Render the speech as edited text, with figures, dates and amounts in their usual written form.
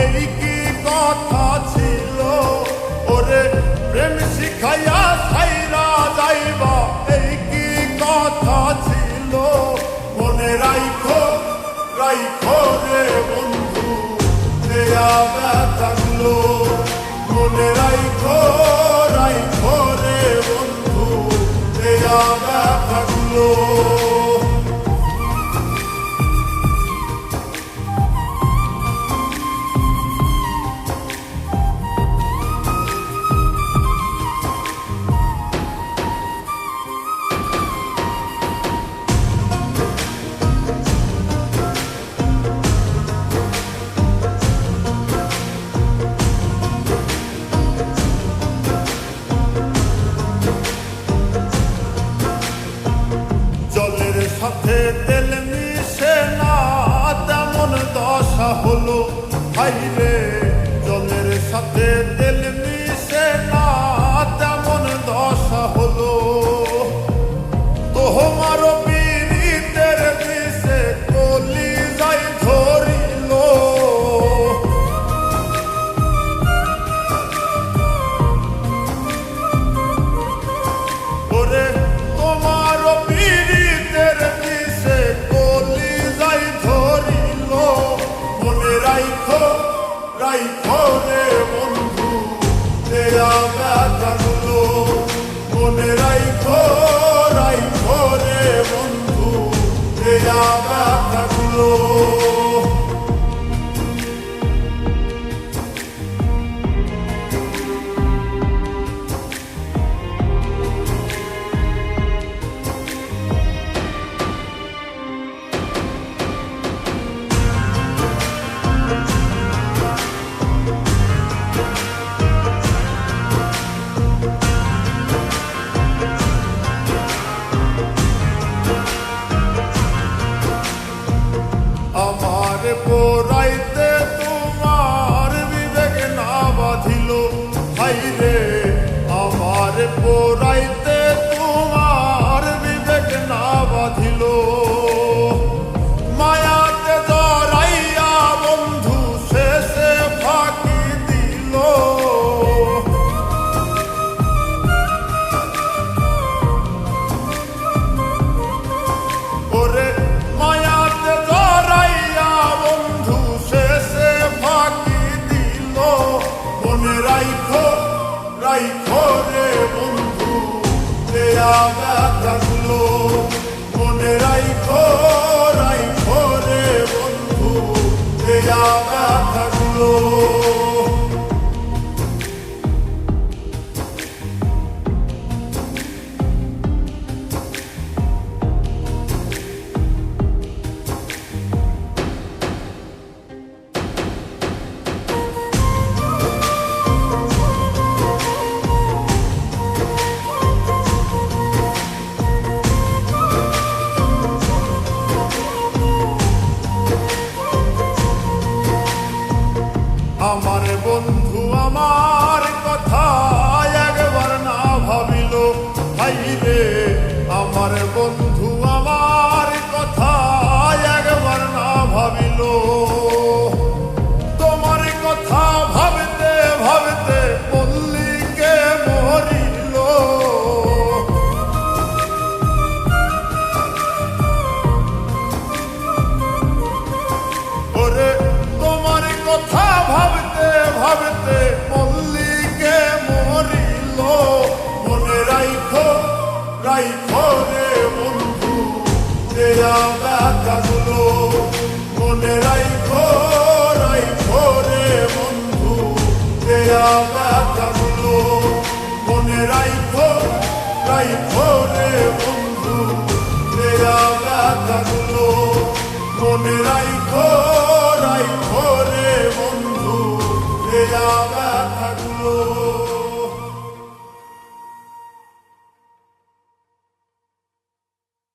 এই কি কথা ছিল, ওরে প্রেম শিখাইয়া ছাইরা যাইবা এই কি কথা ছিল। মনে রাইখো রাইখো রে বন্ধু দেয়া ব্যথাগুলো, মনে রাইখো রাইখো রে বন্ধু দেয়া ব্যথাগুলো। জলের সাথে তেল মিশে না তেমন দশা হলো হাইরে, জলের সাথে তেল মিশে না তেমন দশা হলো। তোমার পীড়িতের বিষে কলি যাই ধরিল, ওরে তোমার পীড়িতের বিষে কলি যাই ধরিল। মনে রাইখো রাইখো রে বন্ধু দেয়া ব্যথাগুলো, মনে রাইখো রাইখো রে বন্ধু দেয়া ব্যথাগুলো। আমার পোড়াইতে তোমার বিবেক না বাঁধিল হাইরে, আমার পোড়াইতে তোমার বিবেক না বাঁধিল। মায়াতে জড়াইয়া বন্ধু শেষে ফাঁকি দিল, ওরে মায়াতে জড়াইয়া বন্ধু শেষে ফাঁকি দিল। মনে রাইখো রাইখো রে বন্ধু দেয়া ব্যথাগুলো, মনে রাইখো রাইখো রে বন্ধু দেয়া ব্যথাগুলো। আমার বন্ধু আমার কথা একবার না ভাবিল হাইরে, আমার বন্ধু আমার কথা একবার না ভাবিল। তোমার কথা ভাবতে ভাবতে পল্লীকে মরিল, ওরে তোমার কথা ভাবতে ভাবতে পল্লীকে মরিল। মনে রাইখো রাইখো রে বন্ধু দেয়া ব্যথাগুলো, মনে রাইখো রাইখো রে বন্ধু দেয়া ব্যথাগুলো, মনে রাইখো রাইখো রে বন্ধু দেয়া ব্যথাগুলো, মনে রাইখো।